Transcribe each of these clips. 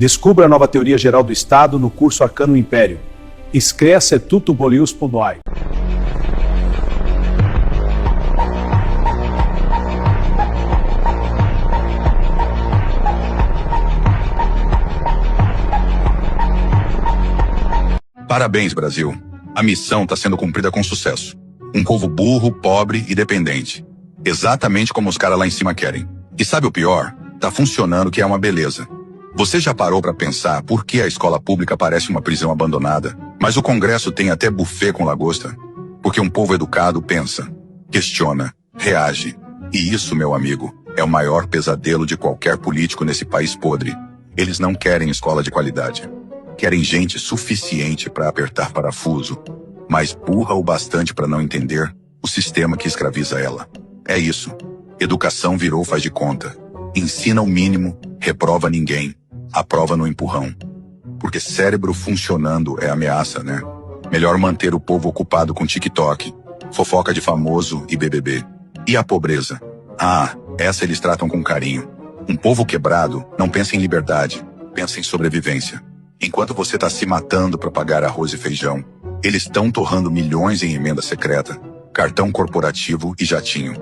Descubra a nova teoria geral do Estado no curso Arcano Império. Inscreva-se tutubolius.ai. Parabéns, Brasil. A missão está sendo cumprida com sucesso. Um povo burro, pobre e dependente. Exatamente como os caras lá em cima querem. E sabe o pior? Tá funcionando, que é uma beleza. Você já parou para pensar por que a escola pública parece uma prisão abandonada, mas o Congresso tem até buffet com lagosta? Porque um povo educado pensa, questiona, reage. E isso, meu amigo, é o maior pesadelo de qualquer político nesse país podre. Eles não querem escola de qualidade. Querem gente suficiente para apertar parafuso, mas burra o bastante para não entender o sistema que escraviza ela. É isso. Educação virou faz de conta. Ensina o mínimo, reprova ninguém, aprova no empurrão. Porque cérebro funcionando é ameaça, né? Melhor manter o povo ocupado com TikTok, fofoca de famoso e BBB. E a pobreza? Ah, essa eles tratam com carinho. Um povo quebrado não pensa em liberdade, pensa em sobrevivência. Enquanto você está se matando para pagar arroz e feijão, eles estão torrando milhões em emenda secreta, cartão corporativo e jatinho.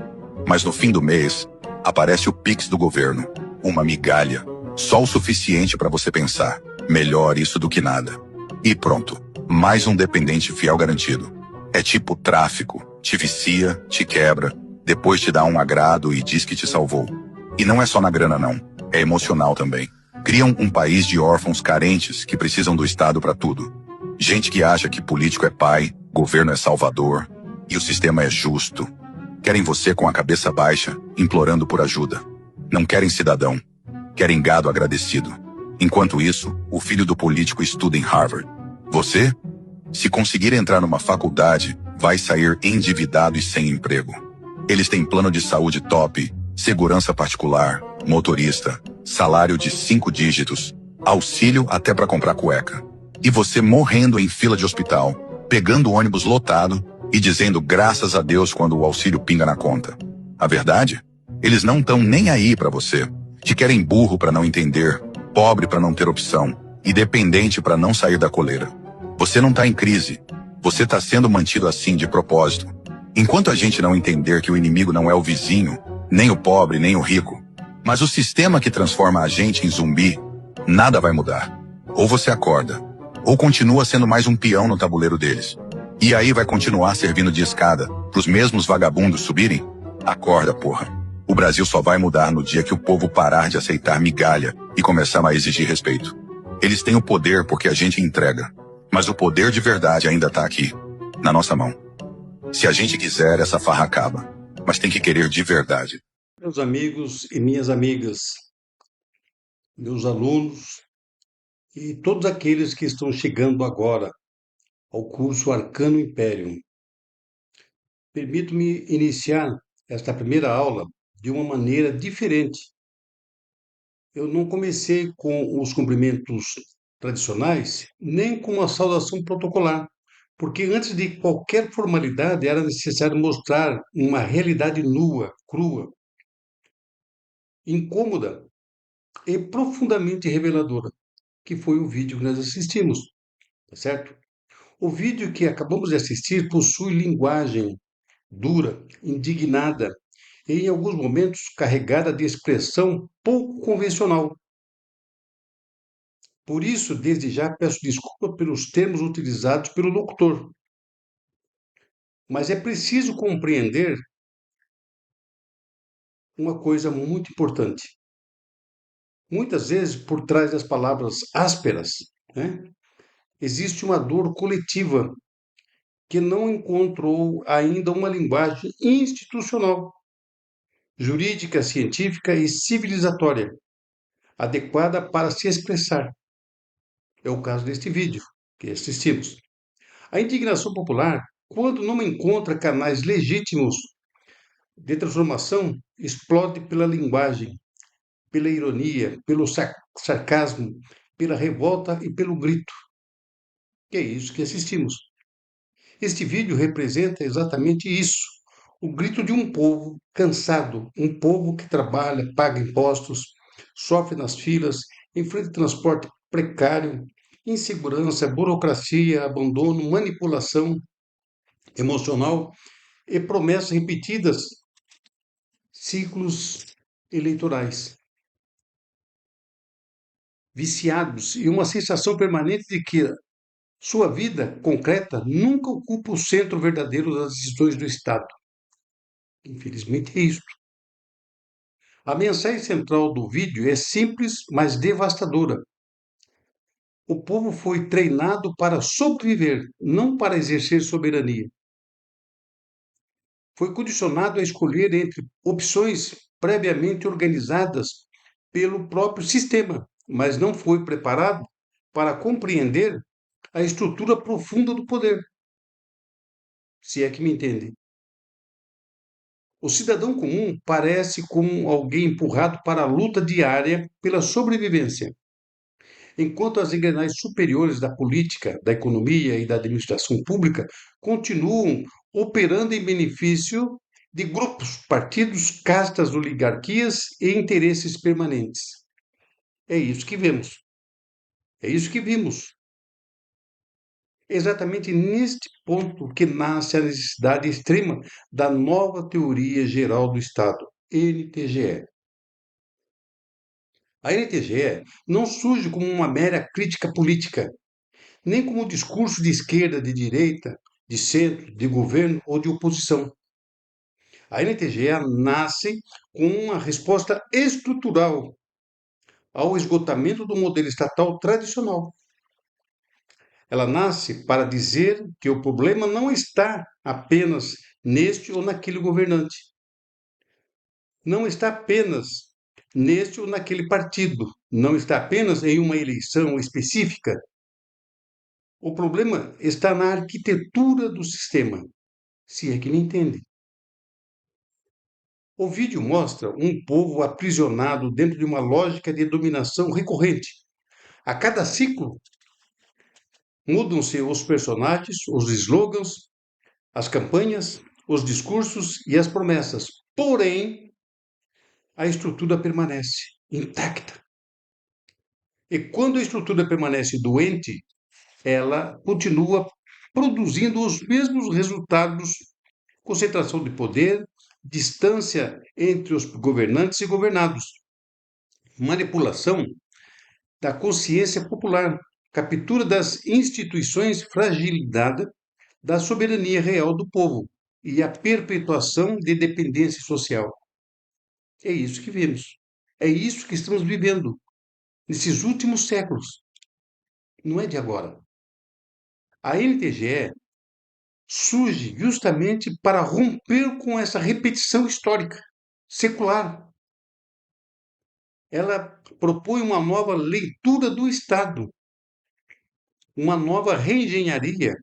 Mas no fim do mês, aparece o Pix do governo, uma migalha, só o suficiente para você pensar, melhor isso do que nada. E pronto, mais um dependente fiel garantido. É tipo tráfico, te vicia, te quebra, depois te dá um agrado e diz que te salvou. E não é só na grana não, é emocional também. Criam um país de órfãos carentes que precisam do Estado para tudo. Gente que acha que político é pai, governo é salvador, e o sistema é justo. Querem você com a cabeça baixa, implorando por ajuda. Não querem cidadão. Querem gado agradecido. Enquanto isso, o filho do político estuda em Harvard. Você? Se conseguir entrar numa faculdade, vai sair endividado e sem emprego. Eles têm plano de saúde top, segurança particular, motorista, salário de 5 dígitos, auxílio até para comprar cueca. E você morrendo em fila de hospital, pegando ônibus lotado e dizendo graças a Deus quando o auxílio pinga na conta. A verdade? Eles não estão nem aí para você. Te querem burro para não entender, pobre para não ter opção e dependente para não sair da coleira. Você não tá em crise. Você tá sendo mantido assim de propósito. Enquanto a gente não entender que o inimigo não é o vizinho, nem o pobre, nem o rico, mas o sistema que transforma a gente em zumbi, nada vai mudar. Ou você acorda, ou continua sendo mais um peão no tabuleiro deles. E aí vai continuar servindo de escada pros mesmos vagabundos subirem? Acorda, porra. O Brasil só vai mudar no dia que o povo parar de aceitar migalha e começar a exigir respeito. Eles têm o poder porque a gente entrega. Mas o poder de verdade ainda tá aqui, na nossa mão. Se a gente quiser, essa farra acaba. Mas tem que querer de verdade. Meus amigos e minhas amigas, meus alunos e todos aqueles que estão chegando agora ao curso Arcano Imperium. Permito-me iniciar esta primeira aula de uma maneira diferente. Eu não comecei com os cumprimentos tradicionais, nem com a saudação protocolar, porque antes de qualquer formalidade era necessário mostrar uma realidade nua, crua, incômoda e profundamente reveladora, que foi o vídeo que nós assistimos, tá certo? O vídeo que acabamos de assistir possui linguagem dura, indignada e, em alguns momentos, carregada de expressão pouco convencional. Por isso, desde já, peço desculpa pelos termos utilizados pelo locutor. Mas é preciso compreender uma coisa muito importante. Muitas vezes, por trás das palavras ásperas, né, existe uma dor coletiva que não encontrou ainda uma linguagem institucional, jurídica, científica e civilizatória adequada para se expressar. É o caso deste vídeo que assistimos. A indignação popular, quando não encontra canais legítimos de transformação, explode pela linguagem, pela ironia, pelo sarcasmo, pela revolta e pelo grito. Que é isso que assistimos. Este vídeo representa exatamente isso. O grito de um povo cansado, um povo que trabalha, paga impostos, sofre nas filas enfrenta transporte precário, insegurança, burocracia, abandono, manipulação emocional e promessas repetidas, ciclos eleitorais. Viciados e uma sensação permanente de que sua vida concreta nunca ocupa o centro verdadeiro das decisões do Estado. Infelizmente é isso. A mensagem central do vídeo é simples, mas devastadora. O povo foi treinado para sobreviver, não para exercer soberania. Foi condicionado a escolher entre opções previamente organizadas pelo próprio sistema, mas não foi preparado para compreender a estrutura profunda do poder, se é que me entende. O cidadão comum parece como alguém empurrado para a luta diária pela sobrevivência, enquanto as engrenagens superiores da política, da economia e da administração pública continuam operando em benefício de grupos, partidos, castas, oligarquias e interesses permanentes. É isso que vemos. É isso que vimos. É exatamente neste ponto que nasce a necessidade extrema da nova teoria geral do Estado, NTGE. A NTGE não surge como uma mera crítica política, nem como um discurso de esquerda, de direita, de centro, de governo ou de oposição. A NTGE nasce com uma resposta estrutural ao esgotamento do modelo estatal tradicional. Ela nasce para dizer que o problema não está apenas neste ou naquele governante, não está apenas neste ou naquele partido, não está apenas em uma eleição específica. O problema está na arquitetura do sistema, se é que me entende. O vídeo mostra um povo aprisionado dentro de uma lógica de dominação recorrente. A cada ciclo, mudam-se os personagens, os slogans, as campanhas, os discursos e as promessas. Porém, a estrutura permanece intacta. E quando a estrutura permanece doente, ela continua produzindo os mesmos resultados: concentração de poder, distância entre os governantes e governados, manipulação da consciência popular, captura das instituições, fragilidade da soberania real do povo e a perpetuação de dependência social. É isso que vemos. É isso que estamos vivendo nesses últimos séculos. Não é de agora. A NTGE surge justamente para romper com essa repetição histórica, secular. Ela propõe uma nova leitura do Estado, uma nova reengenharia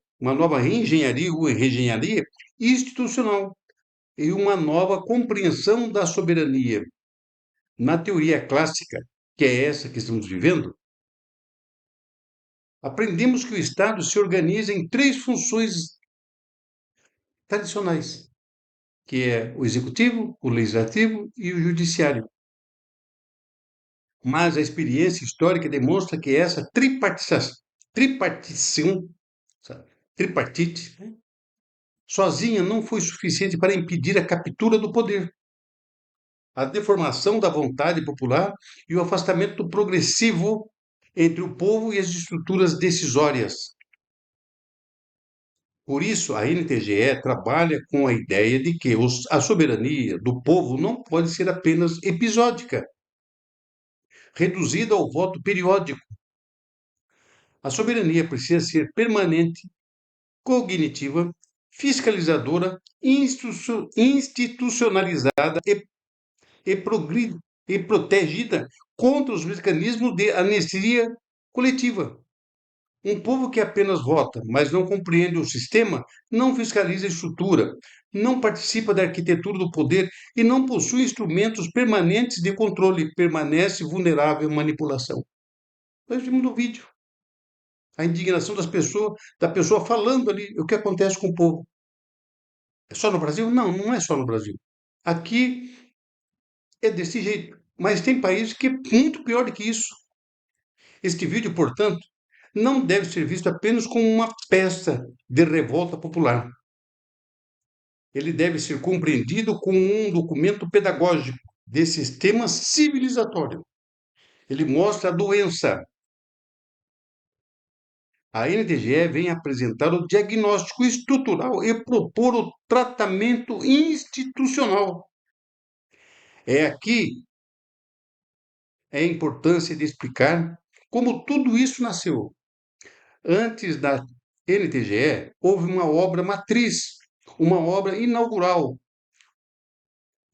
ou reengenharia institucional e uma nova compreensão da soberania. Na teoria clássica, que é essa que estamos vivendo, aprendemos que o Estado se organiza em três funções tradicionais, que é o executivo, o legislativo e o judiciário. Mas a experiência histórica demonstra que essa tripartição, tripartite, né, sozinha não foi suficiente para impedir a captura do poder, a deformação da vontade popular e o afastamento progressivo entre o povo e as estruturas decisórias. Por isso, a NTGE trabalha com a ideia de que a soberania do povo não pode ser apenas episódica, reduzida ao voto periódico. A soberania precisa ser permanente, cognitiva, fiscalizadora, institucionalizada e protegida contra os mecanismos de anistia coletiva. Um povo que apenas vota, mas não compreende o sistema, não fiscaliza a estrutura, não participa da arquitetura do poder e não possui instrumentos permanentes de controle, permanece vulnerável à manipulação. Nós vimos no vídeo a indignação da pessoa falando ali o que acontece com o povo. É só no Brasil? Não, não é só no Brasil. Aqui é desse jeito. Mas tem países que é muito pior do que isso. Este vídeo, portanto, não deve ser visto apenas como uma peça de revolta popular. Ele deve ser compreendido como um documento pedagógico de sistema civilizatório. Ele mostra a doença. A NTGE vem apresentar o diagnóstico estrutural e propor o tratamento institucional. É aqui a importância de explicar como tudo isso nasceu. Antes da NTGE, houve uma obra matriz, uma obra inaugural,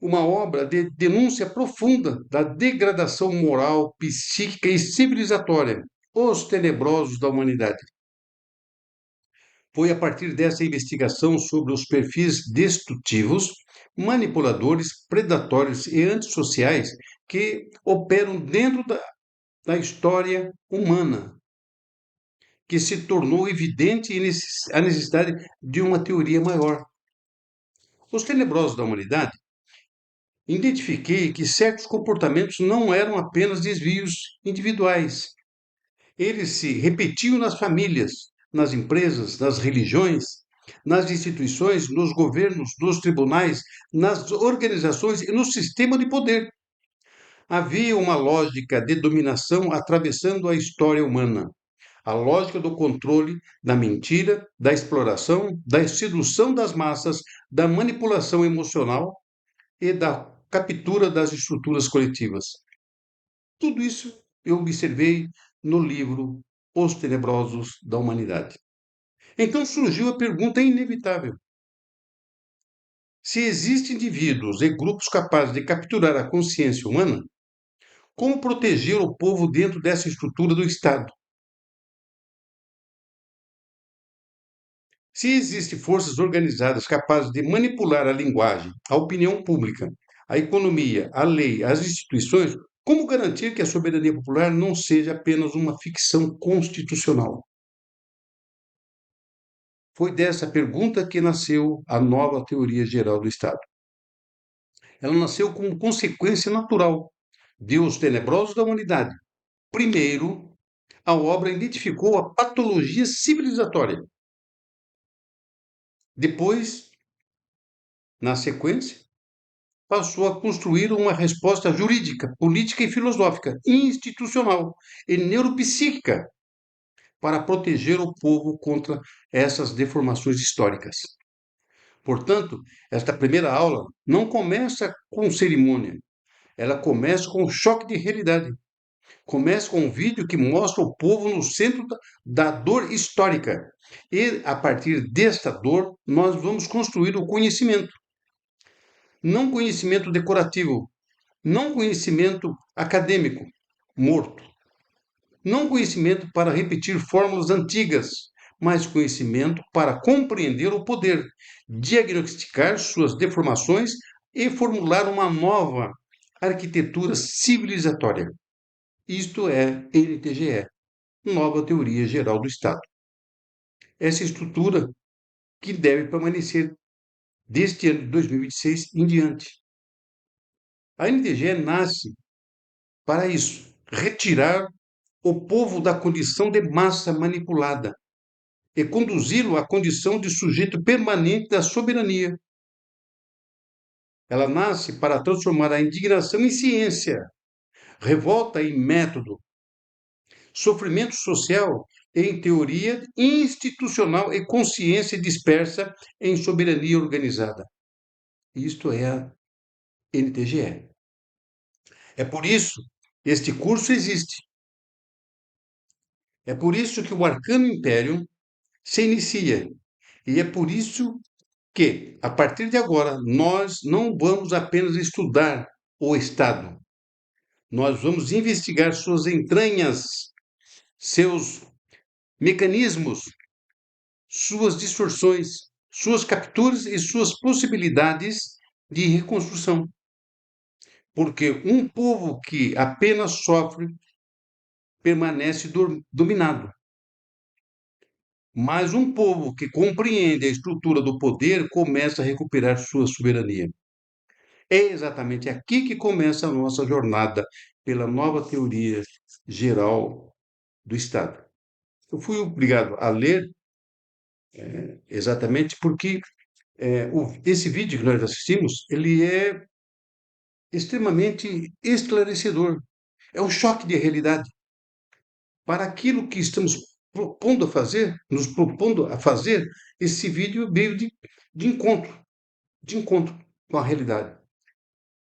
uma obra de denúncia profunda da degradação moral, psíquica e civilizatória, os tenebrosos da humanidade. Foi a partir dessa investigação sobre os perfis destrutivos, manipuladores, predatórios e antissociais que operam dentro da história humana, que se tornou evidente a necessidade de uma teoria maior. Os tenebrosos da humanidade, identifiquei que certos comportamentos não eram apenas desvios individuais. Eles se repetiam nas famílias, nas empresas, nas religiões, nas instituições, nos governos, nos tribunais, nas organizações e no sistema de poder. Havia uma lógica de dominação atravessando a história humana. A lógica do controle, da mentira, da exploração, da sedução das massas, da manipulação emocional e da captura das estruturas coletivas. Tudo isso eu observei no livro Os Tenebrosos da Humanidade. Então surgiu a pergunta inevitável: se existem indivíduos e grupos capazes de capturar a consciência humana, como proteger o povo dentro dessa estrutura do Estado? Se existem forças organizadas capazes de manipular a linguagem, a opinião pública, a economia, a lei, as instituições, como garantir que a soberania popular não seja apenas uma ficção constitucional? Foi dessa pergunta que nasceu a nova teoria geral do Estado. Ela nasceu como consequência natural de Os Tenebrosos da Humanidade. Primeiro, a obra identificou a patologia civilizatória. Depois, na sequência, passou a construir uma resposta jurídica, política e filosófica, institucional e neuropsíquica para proteger o povo contra essas deformações históricas. Portanto, esta primeira aula não começa com cerimônia, ela começa com um choque de realidade. Começa com um vídeo que mostra o povo no centro da dor histórica. E, a partir desta dor, nós vamos construir o conhecimento. Não conhecimento decorativo, não conhecimento acadêmico, morto. Não conhecimento para repetir fórmulas antigas, mas conhecimento para compreender o poder, diagnosticar suas deformações e formular uma nova arquitetura civilizatória. Isto é NTGE, Nova Teoria Geral do Estado. Essa estrutura que deve permanecer deste ano de 2026 em diante. A NTGE nasce para isso, retirar o povo da condição de massa manipulada e conduzi-lo à condição de sujeito permanente da soberania. Ela nasce para transformar a indignação em ciência, revolta em método, sofrimento social em teoria institucional e consciência dispersa em soberania organizada. Isto é a NTGE. É por isso que este curso existe. É por isso que o Arcano Imperium se inicia. E é por isso que, a partir de agora, nós não vamos apenas estudar o Estado. Nós vamos investigar suas entranhas, seus mecanismos, suas distorções, suas capturas e suas possibilidades de reconstrução. Porque um povo que apenas sofre permanece dominado. Mas um povo que compreende a estrutura do poder começa a recuperar sua soberania. É exatamente aqui que começa a nossa jornada pela nova teoria geral do Estado. Eu fui obrigado a ler exatamente porque esse vídeo que nós assistimos, ele é extremamente esclarecedor. É um choque de realidade para aquilo que estamos propondo a fazer, nos propondo a fazer. Esse vídeo veio de encontro, de encontro com a realidade.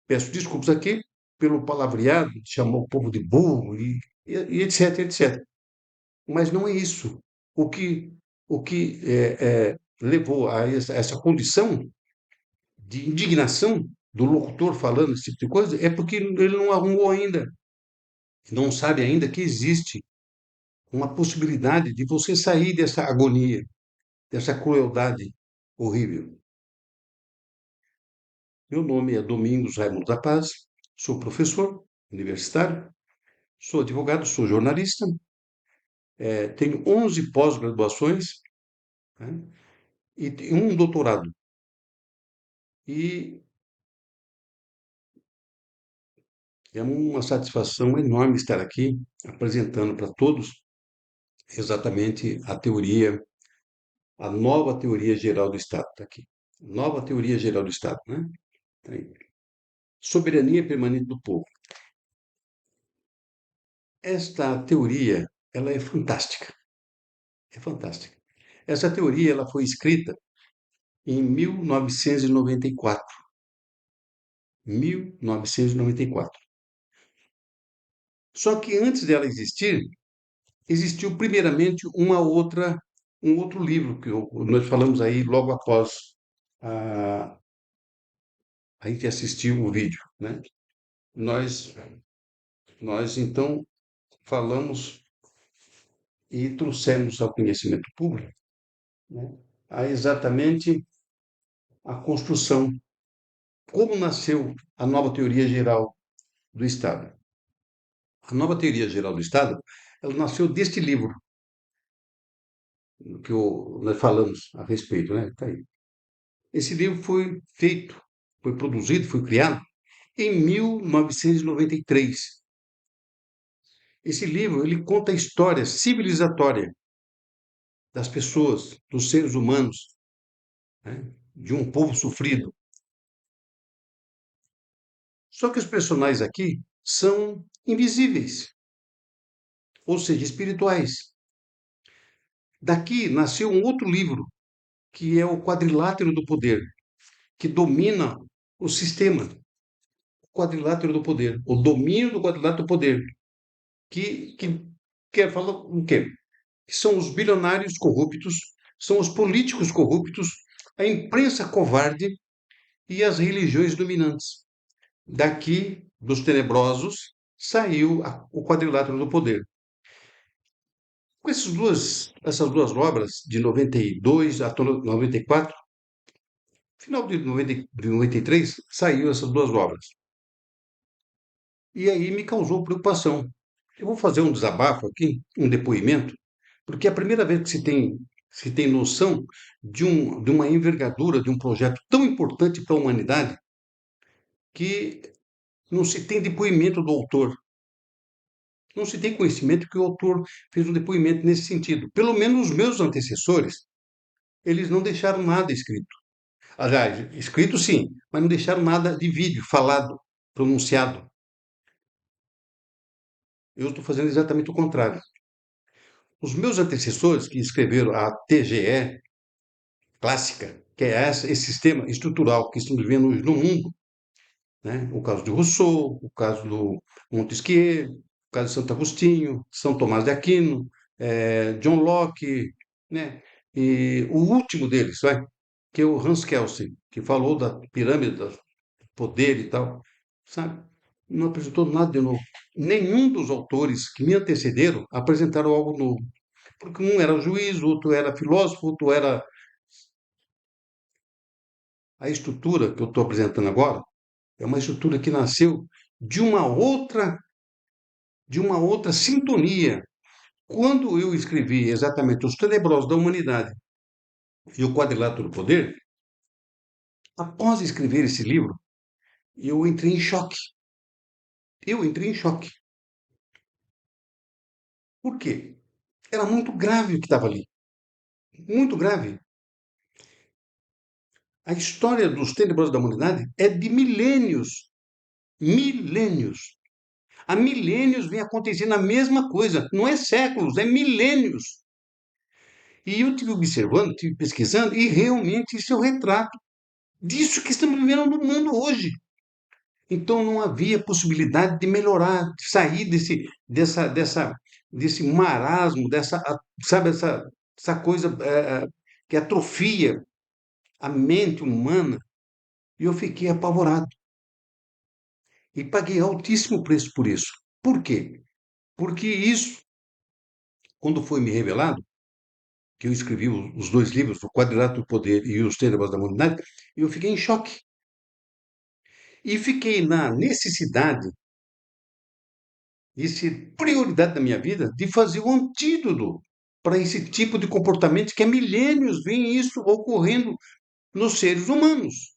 Peço desculpas aqui pelo palavreado, chamou o povo de burro e etc, etc. Mas não é isso. O que levou a essa condição de indignação do locutor falando esse tipo de coisa é porque ele não arrumou ainda, não sabe ainda que existe uma possibilidade de você sair dessa agonia, dessa crueldade horrível. Meu nome é Domingos Raimundo da Paz, sou professor universitário, sou advogado, sou jornalista, tenho 11 pós-graduações, né, e um doutorado. E é uma satisfação enorme estar aqui apresentando para todos exatamente a teoria, a nova teoria geral do Estado. Está aqui. Nova teoria geral do Estado, né? Tá aí. Soberania permanente do povo. Esta teoria, ela é fantástica. É fantástica. Essa teoria, ela foi escrita em 1994. 1994. Só que antes dela existir, existiu primeiramente um outro livro que nós falamos aí logo após a, a gente assistir o vídeo, né? Nós, nós então falamos e trouxemos ao conhecimento público, né, exatamente a construção, como nasceu a nova teoria geral do Estado. A nova teoria geral do Estado, ela nasceu deste livro que nós falamos a respeito, né? Tá aí. Esse livro foi feito, foi produzido, foi criado em 1993. Esse livro ele conta a história civilizatória das pessoas, dos seres humanos, né, de um povo sofrido. Só que os personagens aqui são invisíveis, ou seja, espirituais. Daqui nasceu um outro livro, que é o Quadrilátero do Poder, que domina o sistema. O Quadrilátero do Poder, o domínio do Quadrilátero do Poder, que quer falar o quê? Que são os bilionários corruptos, são os políticos corruptos, a imprensa covarde e as religiões dominantes. Daqui, dos tenebrosos, saiu o Quadrilátero do Poder. Com essas duas obras, de 92 a 94, final de 93, saiu essas duas obras. E aí me causou preocupação. Eu vou fazer um desabafo aqui, um depoimento, porque é a primeira vez que se tem noção de uma envergadura, de um projeto tão importante para a humanidade, que não se tem depoimento do autor. Não se tem conhecimento que o autor fez um depoimento nesse sentido. Pelo menos os meus antecessores, eles não deixaram nada escrito. Aliás, escrito sim, mas não deixaram nada de vídeo, falado, pronunciado. Eu estou fazendo exatamente o contrário. Os meus antecessores, que escreveram a TGE clássica, que é esse sistema estrutural que estamos vivendo hoje no mundo, né? O caso de Rousseau, o caso do Montesquieu, o caso de Santo Agostinho, São Tomás de Aquino, John Locke, né? E o último deles, vai, que é o Hans Kelsen, que falou da pirâmide do poder e tal, sabe? Não apresentou nada de novo. Nenhum dos autores que me antecederam apresentaram algo novo. Porque um era juiz, outro era filósofo, outro era. A estrutura que eu estou apresentando agora é uma estrutura que nasceu de de uma outra sintonia. Quando eu escrevi exatamente Os Tenebrosos da Humanidade e o Quadrilátero do Poder, após escrever esse livro, eu entrei em choque. Eu entrei em choque. Por quê? Era muito grave o que estava ali. Muito grave. A história dos tenebrosos da humanidade é de milênios. Milênios. Há milênios vem acontecendo a mesma coisa. Não é séculos, é milênios. E eu estive observando, estive pesquisando, e realmente isso é o retrato disso que estamos vivendo no mundo hoje. Então não havia possibilidade de melhorar, de sair desse marasmo, sabe, essa coisa que atrofia a mente humana. E eu fiquei apavorado. E paguei altíssimo preço por isso. Por quê? Porque isso, quando foi me revelado, que eu escrevi os dois livros, O Quadrilátero do Poder e Os Tenebros da Humanidade, eu fiquei em choque. E fiquei na necessidade, isso é prioridade da minha vida, de fazer um antídoto para esse tipo de comportamento que há milênios vem isso ocorrendo nos seres humanos,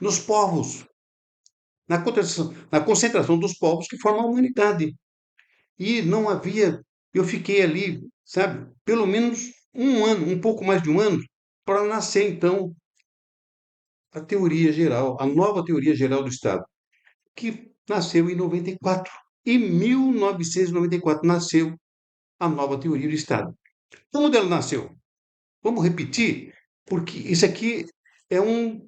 nos povos, na concentração dos povos que formam a humanidade. E não havia, eu fiquei ali, sabe, pelo menos um ano, um pouco mais de um ano, para nascer então a teoria geral, a nova teoria geral do Estado, que nasceu em 94. Em 1994 nasceu a nova teoria do Estado. Como ela nasceu? Vamos repetir, porque isso aqui é um,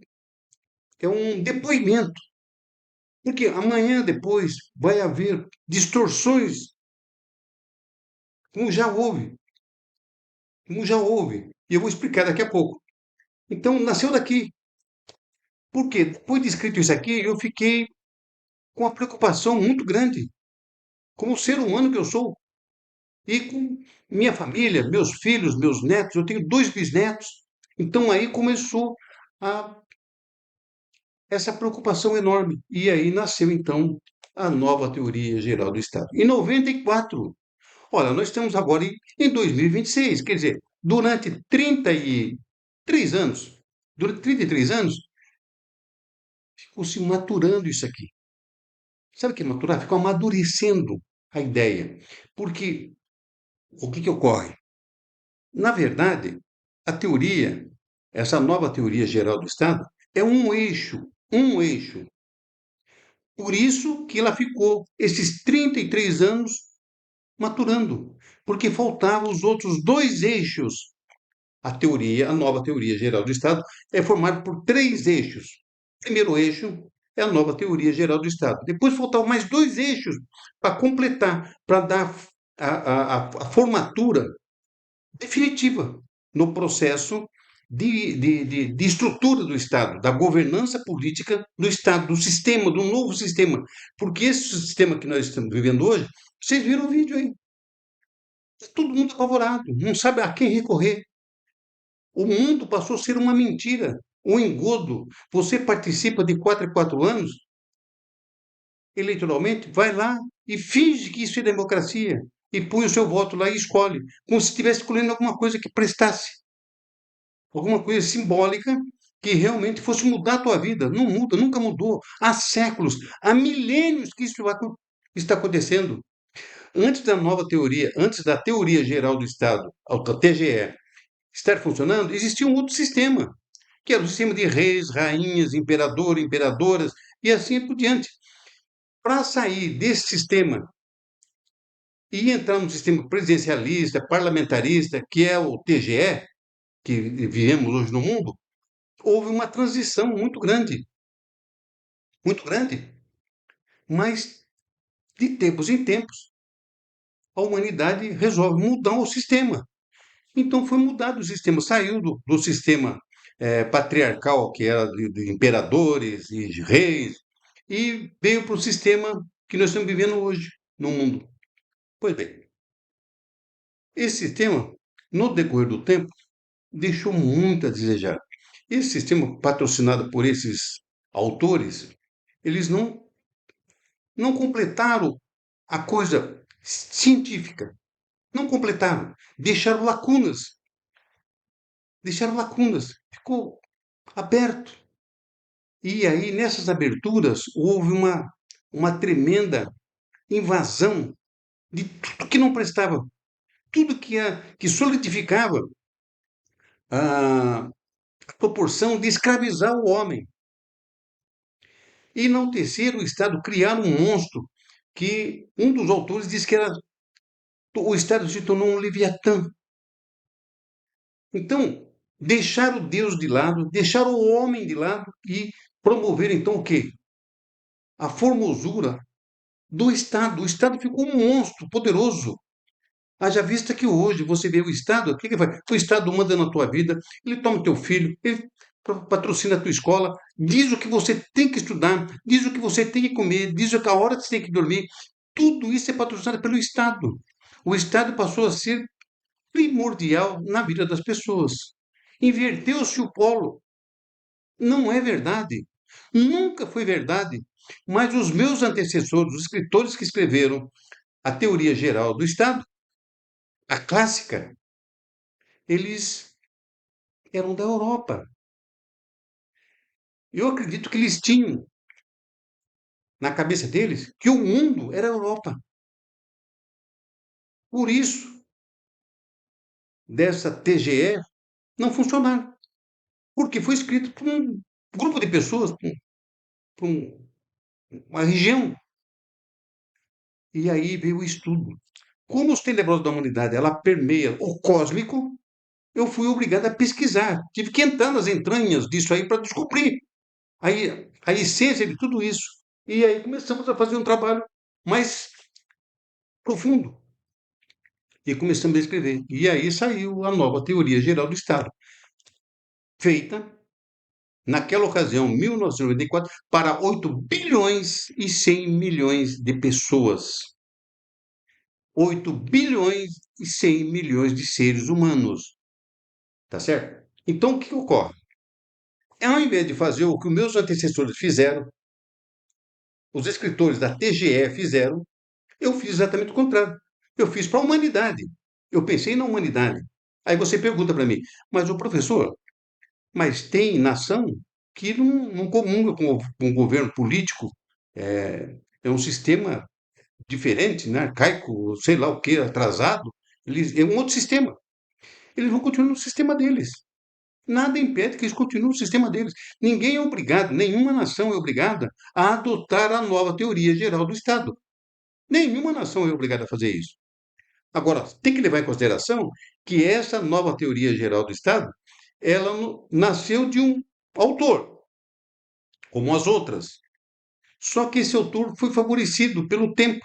é um depoimento. Porque amanhã depois vai haver distorções, como já houve, como já houve. E eu vou explicar daqui a pouco. Então, nasceu daqui. Por quê? Depois de escrito isso aqui, eu fiquei com uma preocupação muito grande, como ser humano que eu sou, e com minha família, meus filhos, meus netos. Eu tenho dois bisnetos. Então, aí começou a essa preocupação enorme. E aí nasceu, então, a nova teoria geral do Estado. Em 94, olha, nós estamos agora em 2026, quer dizer, durante 33 anos, ficou se maturando isso aqui. Sabe o que é maturar? Ficou amadurecendo a ideia. Porque o que ocorre? Na verdade, a teoria, essa nova teoria geral do Estado, é um eixo, um eixo. Por isso que ela ficou esses 33 anos maturando, porque faltavam os outros dois eixos. A teoria, a nova teoria geral do Estado, é formada por três eixos. O primeiro eixo é a nova teoria geral do Estado. Depois faltavam mais dois eixos para completar, para dar a formatura definitiva no processo de estrutura do Estado, da governança política do Estado, do sistema, do novo sistema. Porque esse sistema que nós estamos vivendo hoje, vocês viram o vídeo aí, está todo mundo apavorado, não sabe a quem recorrer. O mundo passou a ser uma mentira, um engodo. Você participa de 4 em 4 anos, eleitoralmente, vai lá e finge que isso é democracia. E põe o seu voto lá e escolhe, como se estivesse escolhendo alguma coisa que prestasse, alguma coisa simbólica que realmente fosse mudar a tua vida. Não muda, nunca mudou. Há séculos, há milênios que isso está acontecendo. Antes da nova teoria, antes da teoria geral do Estado, a TGE, estar funcionando, existia um outro sistema, que era o sistema de reis, rainhas, imperador, imperadoras e assim por diante. Para sair desse sistema e entrar no sistema presidencialista, parlamentarista, que é o TGE, que vivemos hoje no mundo, houve uma transição muito grande, mas de tempos em tempos a humanidade resolve mudar o sistema. Então foi mudado o sistema, saiu do sistema patriarcal, que era de imperadores e de reis, e veio para o sistema que nós estamos vivendo hoje no mundo. Pois bem, esse sistema, no decorrer do tempo, deixou muito a desejar. Esse sistema, patrocinado por esses autores, eles não completaram a coisa científica. Não completaram. Deixaram lacunas. Ficou aberto. E aí, nessas aberturas, houve uma tremenda invasão de tudo que não prestava. tudo que solidificava a proporção de escravizar o homem. E enaltecer o Estado, criar um monstro que um dos autores disse que era o Estado se tornou um leviatã. Então, deixar o Deus de lado, deixar o homem de lado e promover então o quê? A formosura do Estado. O Estado ficou um monstro poderoso. Haja vista que hoje você vê o Estado, o que que faz? O Estado manda na tua vida, ele toma teu filho, ele patrocina a tua escola, diz o que você tem que estudar, diz o que você tem que comer, diz a hora que você tem que dormir. Tudo isso é patrocinado pelo Estado. O Estado passou a ser primordial na vida das pessoas. Inverteu-se o polo. Não é verdade. Nunca foi verdade. Mas os meus antecessores, os escritores que escreveram a teoria geral do Estado, a clássica, eles eram da Europa. Eu acredito que eles tinham na cabeça deles que o mundo era a Europa. Por isso, dessa TGE não funcionar. Porque foi escrito por um grupo de pessoas, por uma região. E aí veio o estudo. Como os tenebrosos da humanidade ela permeia o cósmico, eu fui obrigado a pesquisar. Tive que entrar nas entranhas disso aí para descobrir a essência de tudo isso. E aí começamos a fazer um trabalho mais profundo. E começamos a escrever. E aí saiu a nova teoria geral do Estado, feita, naquela ocasião, 1994, para 8 bilhões e 100 milhões de pessoas. 8 bilhões e 100 milhões de seres humanos. Tá certo? Então, o que ocorre? Ao invés de fazer o que os meus antecessores fizeram, os escritores da TGE fizeram, eu fiz exatamente o contrário. Eu fiz para a humanidade. Eu pensei na humanidade. Aí você pergunta para mim, mas o professor, mas tem nação que não comunga com o governo político, é um sistema diferente, né? Arcaico, sei lá o que, atrasado. É um outro sistema. Eles vão continuar no sistema deles. Nada impede que eles continuem no sistema deles. Ninguém é obrigado, nenhuma nação é obrigada a adotar a nova teoria geral do Estado. Nenhuma nação é obrigada a fazer isso. Agora, tem que levar em consideração que essa nova teoria geral do Estado, ela nasceu de um autor, como as outras. Só que esse autor foi favorecido pelo tempo.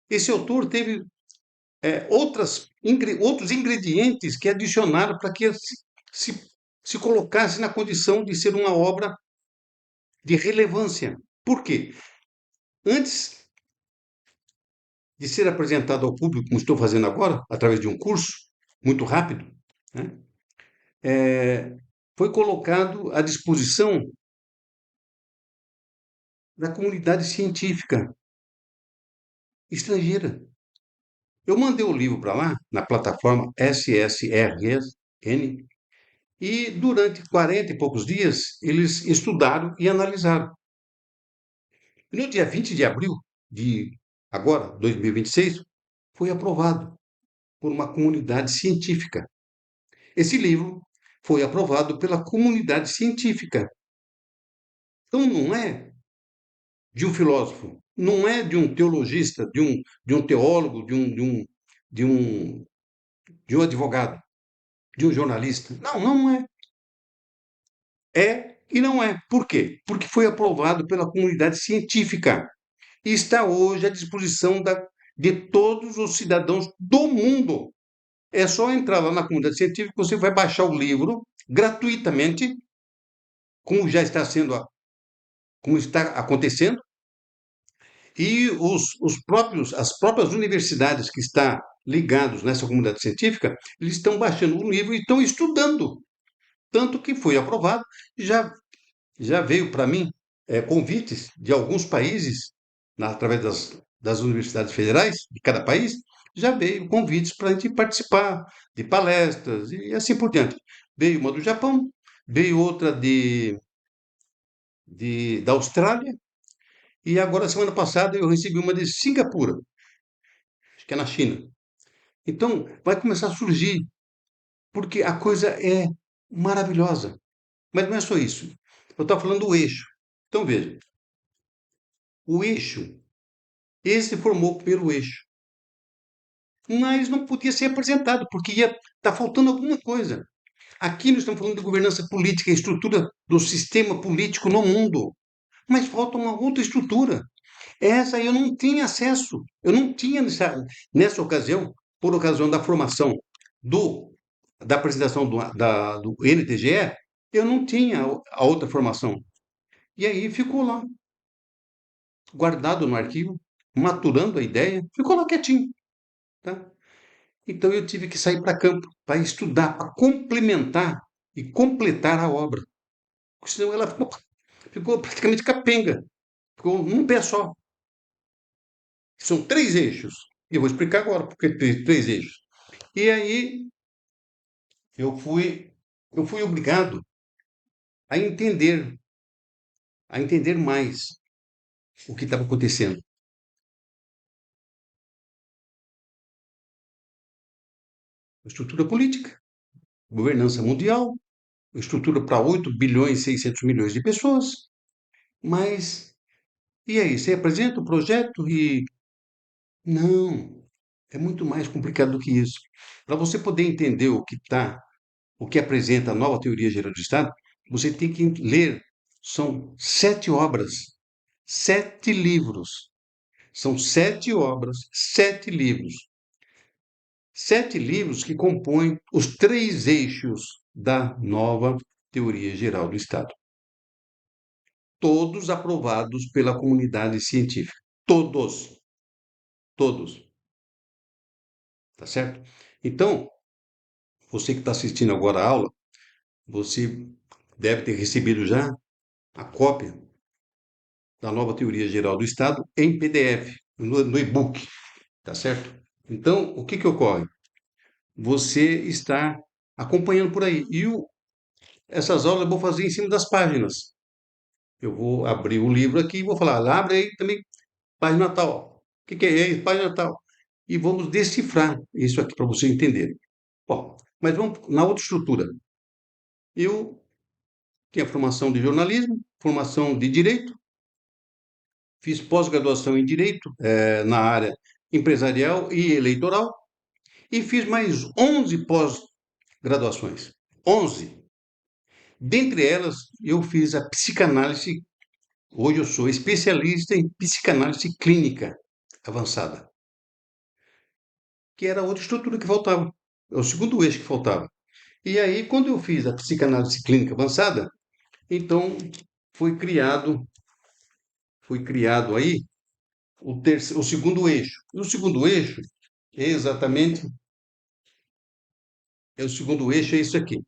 Esse autor teve outros ingredientes que adicionaram para que se, se colocasse na condição de ser uma obra de relevância. Por quê? Antes de ser apresentado ao público, como estou fazendo agora, através de um curso muito rápido, né, foi colocado à disposição da comunidade científica estrangeira. Eu mandei o livro para lá, na plataforma SSRN, e durante 40 e poucos dias eles estudaram e analisaram. E no dia 20 de abril de agora, 2026, foi aprovado por uma comunidade científica. Esse livro foi aprovado pela comunidade científica. Então não é de um filósofo, não é de um teologista, de um teólogo, de um, de um advogado, de um jornalista. Não, não é. É e não é. Por quê? Porque foi aprovado pela comunidade científica e está hoje à disposição de todos os cidadãos do mundo. É só entrar lá na comunidade científica, você vai baixar o livro gratuitamente, como já está sendo, como está acontecendo, e as próprias universidades que estão ligados nessa comunidade científica, eles estão baixando o livro e estão estudando. Tanto que foi aprovado, já, já veio para mim convites de alguns países, através das universidades federais de cada país, já veio convites para a gente participar de palestras e assim por diante. Veio uma do Japão, veio outra da Austrália, e agora, semana passada, eu recebi uma de Singapura, acho que é na China. Então, vai começar a surgir, porque a coisa é maravilhosa. Mas não é só isso. Eu estava falando do eixo. Então, veja, o eixo, esse formou o primeiro eixo, mas não podia ser apresentado, porque ia estar faltando alguma coisa. Aqui nós estamos falando de governança política, a estrutura do sistema político no mundo, mas falta uma outra estrutura. Essa eu não tinha acesso, eu não tinha nessa ocasião, por ocasião da formação do, da apresentação do NTGE, eu não tinha a outra formação. E aí ficou lá, guardado no arquivo, maturando a ideia, ficou lá quietinho. Tá? Então eu tive que sair para campo, para estudar, para complementar e completar a obra. Senão ela ficou praticamente capenga, ficou num pé só. São três eixos. E eu vou explicar agora porque três eixos. E aí eu fui, eu fui obrigado a entender mais o que estava acontecendo. Estrutura política, governança mundial, estrutura para 8 bilhões e 600 milhões de pessoas. Mas, e aí? Você apresenta o projeto e. Não, é muito mais complicado do que isso. Para você poder entender o que apresenta a nova teoria geral do Estado, você tem que ler. São 7 obras, 7 livros. São 7 obras, 7 livros. 7 livros que compõem os três eixos da nova teoria geral do Estado. Todos aprovados pela comunidade científica. Todos. Todos. Tá certo? Então, você que está assistindo agora a aula, você deve ter recebido já a cópia da nova teoria geral do Estado em PDF, no e-book, tá certo? Então, o que que ocorre? Você está acompanhando por aí. Essas aulas eu vou fazer em cima das páginas. Eu vou abrir o livro aqui e vou falar, abre aí também, página tal. O que que é isso? Página tal. E vamos decifrar isso aqui para você entender. Bom, mas vamos na outra estrutura. Eu tinha formação de jornalismo, formação de direito, fiz pós-graduação em direito na área empresarial e eleitoral e fiz mais 11 pós-graduações. 11. Dentre elas, eu fiz a psicanálise. Hoje eu sou especialista em psicanálise clínica avançada, que era outra estrutura que faltava. É o segundo eixo que faltava. E aí, quando eu fiz a psicanálise clínica avançada, então foi criado aí o segundo eixo. E o segundo eixo é exatamente, o segundo eixo é isso aqui.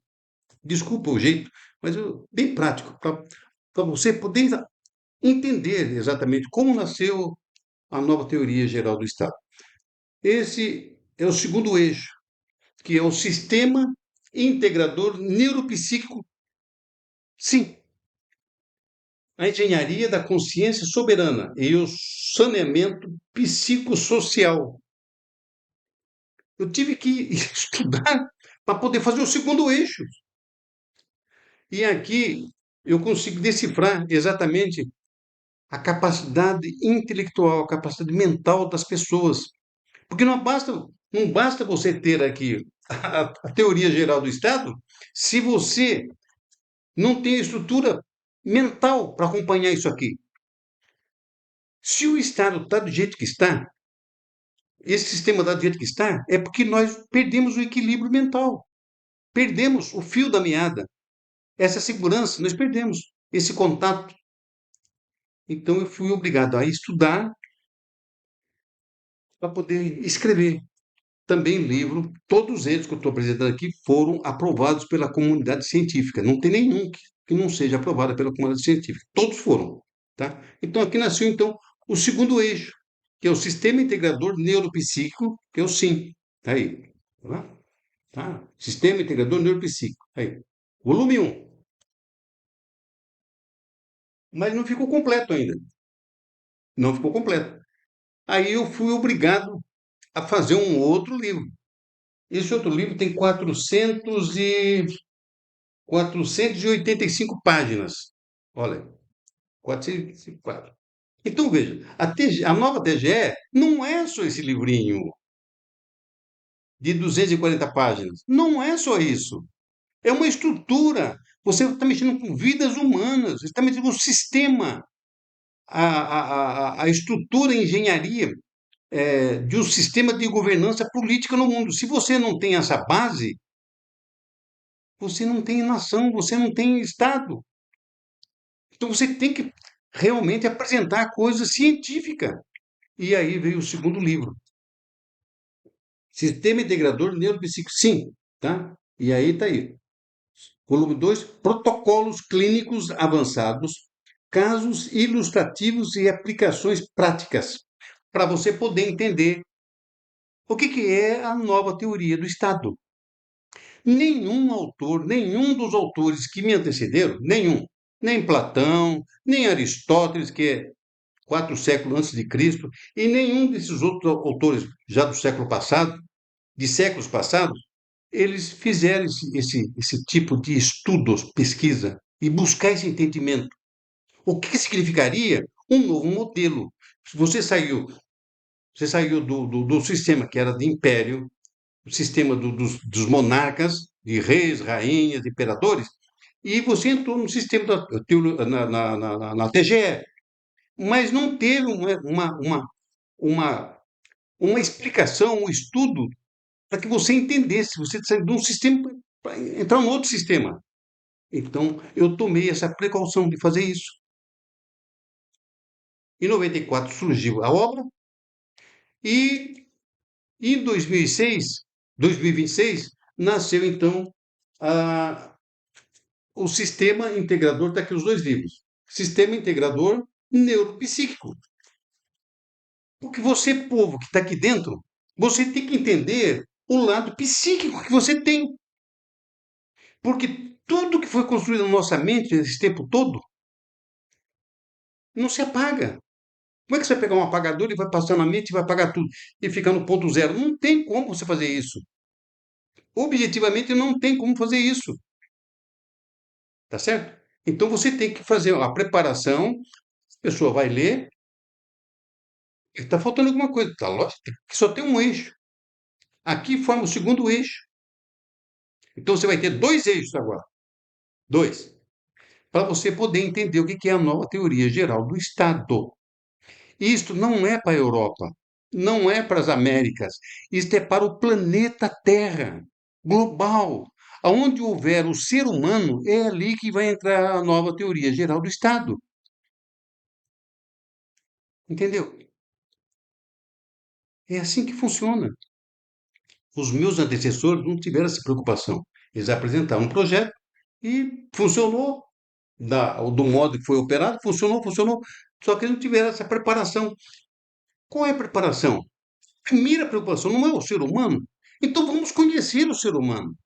Desculpa o jeito, mas bem prático, para você poder entender exatamente como nasceu a nova teoria geral do Estado. Esse é o segundo eixo, que é o sistema integrador neuropsíquico. Sim, a engenharia da consciência soberana e o saneamento psicossocial. Eu tive que estudar para poder fazer o segundo eixo. E aqui eu consigo decifrar exatamente a capacidade intelectual, a capacidade mental das pessoas. Porque não basta você ter aqui a teoria geral do Estado se você não tem estrutura mental para acompanhar isso aqui. Se o Estado está do jeito que está, esse sistema está do jeito que está, é porque nós perdemos o equilíbrio mental, perdemos o fio da meada, essa segurança, nós perdemos esse contato. Então eu fui obrigado a estudar para poder escrever. Também livro, todos eles que eu estou apresentando aqui foram aprovados pela comunidade científica. Não tem nenhum que não seja aprovado pela comunidade científica. Todos foram. Tá? Então aqui nasceu então o segundo eixo, que é o Sistema Integrador Neuropsíquico, que é o SIM. Tá aí. Tá? Tá? Sistema Integrador Neuropsíquico. Aí. Volume 1. Mas não ficou completo ainda. Não ficou completo. Aí eu fui obrigado a fazer um outro livro. Esse outro livro tem 485 páginas. Olha, 454. Então, veja, a nova TGE não é só esse livrinho de 240 páginas. Não é só isso. É uma estrutura. Você está mexendo com vidas humanas, você está mexendo com o sistema, a estrutura, a engenharia de um sistema de governança política no mundo. Se você não tem essa base, você não tem nação, você não tem Estado. Então você tem que realmente apresentar coisa científica. E aí veio o segundo livro, Sistema Integrador Neuropsíquico. Sim, tá? E aí está aí. Volume 2, Protocolos Clínicos Avançados, Casos Ilustrativos e Aplicações Práticas, para você poder entender o que é a nova teoria do Estado. Nenhum dos autores que me antecederam, nenhum, nem Platão, nem Aristóteles, que é 4 séculos antes de Cristo, e nenhum desses outros autores já do século passado, de séculos passados, eles fizeram esse tipo de estudos, pesquisa, e buscar esse entendimento. O que significaria um novo modelo? Você saiu, você saiu do sistema que era de império, o sistema dos monarcas, de reis, rainhas, imperadores, e você entrou no sistema na TGE, mas não teve uma, uma explicação, um estudo para que você entendesse, você saiu de um sistema para entrar em outro sistema. Então, eu tomei essa precaução de fazer isso. Em 94 surgiu a obra e em 2026, nasceu então a, o Sistema Integrador, está aqui os dois livros. Sistema Integrador Neuropsíquico. Porque você, povo que está aqui dentro, você tem que entender o lado psíquico que você tem. Porque tudo que foi construído na nossa mente esse tempo todo não se apaga. Como é que você vai pegar um apagador e vai passar na mente e vai apagar tudo e ficar no ponto zero? Não tem como você fazer isso. Objetivamente não tem como fazer isso. Tá certo? Então você tem que fazer a preparação, a pessoa vai ler, está faltando alguma coisa. Tá lógico que só tem um eixo. Aqui forma o segundo eixo. Então você vai ter dois eixos agora. Dois. Para você poder entender o que é a nova teoria geral do Estado. Isto não é para a Europa, não é para as Américas, isto é para o planeta Terra, global. Aonde houver o ser humano, é ali que vai entrar a nova teoria geral do Estado. Entendeu? É assim que funciona. Os meus antecessores não tiveram essa preocupação. Eles apresentaram um projeto e funcionou do modo que foi operado, funcionou. Só que eles não tiveram essa preparação. Qual é a preparação? Primeira preocupação não é o ser humano. Então vamos conhecer o ser humano.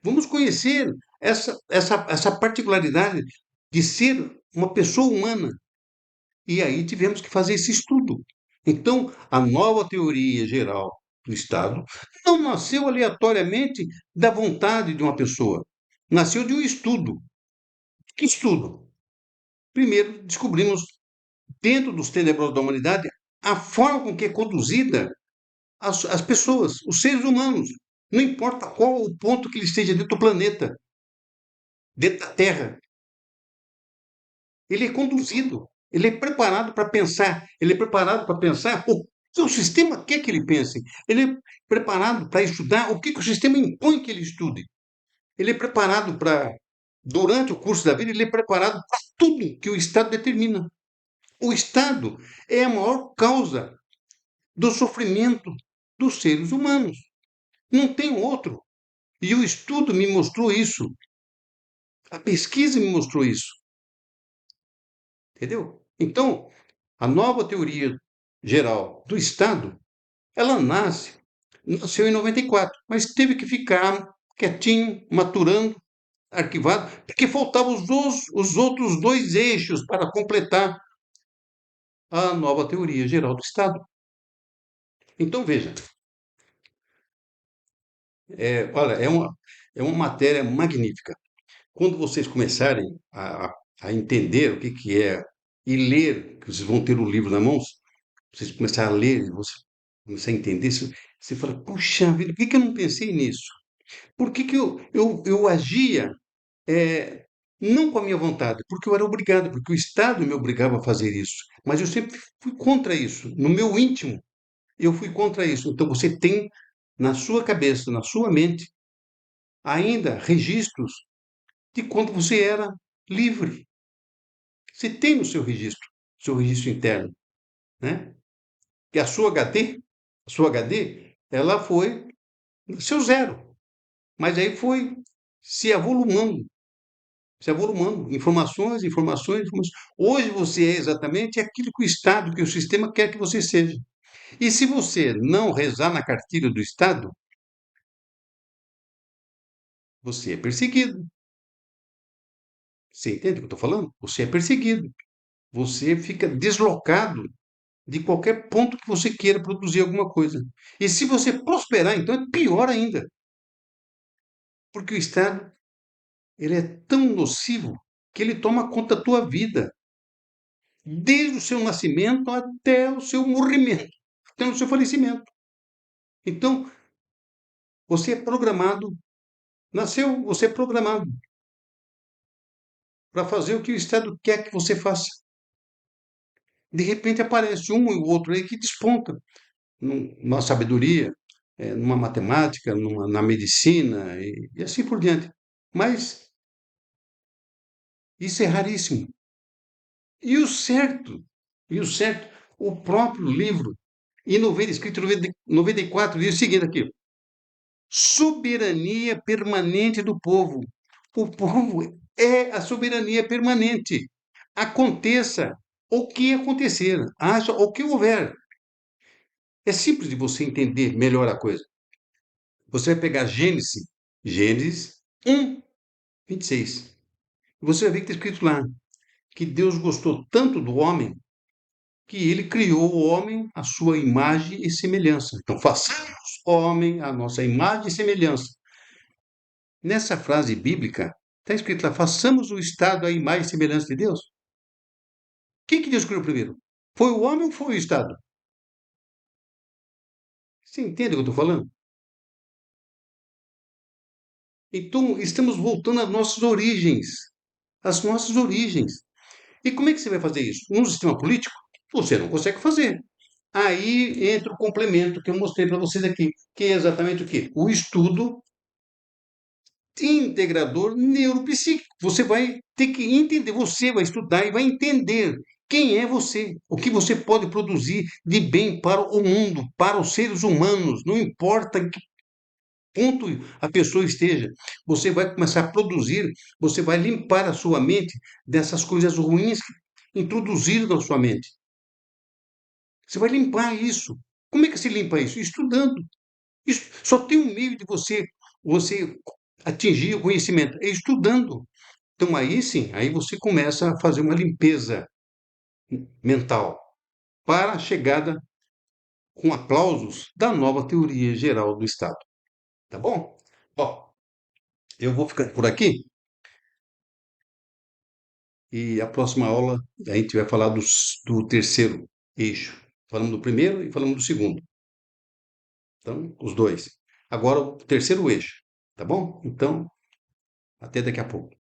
Vamos conhecer essa particularidade de ser uma pessoa humana. E aí tivemos que fazer esse estudo. Então, a nova teoria geral do Estado não nasceu aleatoriamente da vontade de uma pessoa. Nasceu de um estudo. Que estudo? Primeiro, descobrimos, dentro dos tenebrosos da humanidade, a forma com que é conduzida as pessoas, os seres humanos. Não importa qual o ponto que ele esteja dentro do planeta, dentro da Terra. Ele é conduzido, ele é preparado para pensar, ele é preparado para pensar o que o sistema quer que ele pense, ele é preparado para estudar o que o sistema impõe que ele estude. Ele é preparado para, durante o curso da vida, ele é preparado para tudo que o Estado determina. O Estado é a maior causa do sofrimento dos seres humanos. Não tem outro. E o estudo me mostrou isso. A pesquisa me mostrou isso. Entendeu? Então, a nova teoria geral do Estado, ela nasceu em 94, mas teve que ficar quietinho, maturando, arquivado, porque faltavam os outros dois eixos para completar a nova teoria geral do Estado. Então, veja, Olha, é uma matéria magnífica. Quando vocês começarem a entender o que, que é e ler, que vocês vão ter o livro na mão, vocês começarem a ler, você começar a entender, você fala, puxa vida, por que, que eu não pensei nisso? Por que, que eu agia não com a minha vontade? Porque eu era obrigado, porque o Estado me obrigava a fazer isso. Mas eu sempre fui contra isso. No meu íntimo, eu fui contra isso. Então você tem na sua cabeça, na sua mente, ainda registros de quando você era livre. Você tem no seu registro interno, né? Que a sua HD, ela foi seu zero, mas aí foi se avolumando, se avolumando, informações, informações, informações. Hoje você é exatamente aquilo que o Estado, que o sistema quer que você seja. E se você não rezar na cartilha do Estado, você é perseguido. Você entende o que eu estou falando? Você é perseguido. Você fica deslocado de qualquer ponto que você queira produzir alguma coisa. E se você prosperar, então é pior ainda, porque o Estado ele é tão nocivo que ele toma conta da tua vida, desde o seu nascimento até o seu morrimento, até o seu falecimento. Então, você é programado, nasceu, você é programado para fazer o que o Estado quer que você faça. De repente aparece um e o outro aí que desponta numa sabedoria, numa matemática, na medicina e assim por diante. Mas isso é raríssimo. E o certo, o próprio livro, escrito em 94, diz o seguinte aqui: soberania permanente do povo. O povo é a soberania permanente. Aconteça o que acontecer, haja o que houver. É simples de você entender melhor a coisa. Você vai pegar Gênesis 1, 26. E você vai ver que está escrito lá que Deus gostou tanto do homem que ele criou o homem à sua imagem e semelhança. Então, façamos homem à nossa imagem e semelhança. Nessa frase bíblica, está escrito lá: façamos o Estado à imagem e semelhança de Deus. Quem que Deus criou primeiro? Foi o homem ou foi o Estado? Você entende o que eu estou falando? Então, estamos voltando às nossas origens. Às nossas origens. E como é que você vai fazer isso? Num sistema político, você não consegue fazer. Aí entra o complemento que eu mostrei para vocês aqui, que é exatamente o quê? O estudo integrador neuropsíquico. Você vai ter que entender, você vai estudar e vai entender quem é você, o que você pode produzir de bem para o mundo, para os seres humanos, não importa em que ponto a pessoa esteja. Você vai começar a produzir, você vai limpar a sua mente dessas coisas ruins introduzidas na sua mente. Você vai limpar isso. Como é que se limpa isso? Estudando. Isso, só tem um meio de você atingir o conhecimento, é estudando. Então aí sim, aí você começa a fazer uma limpeza mental para a chegada com aplausos da nova teoria geral do Estado. Tá bom? Ó, eu vou ficando por aqui e a próxima aula a gente vai falar do terceiro eixo. Falamos do primeiro e falamos do segundo. Então, os dois. Agora o terceiro eixo, tá bom? Então, até daqui a pouco.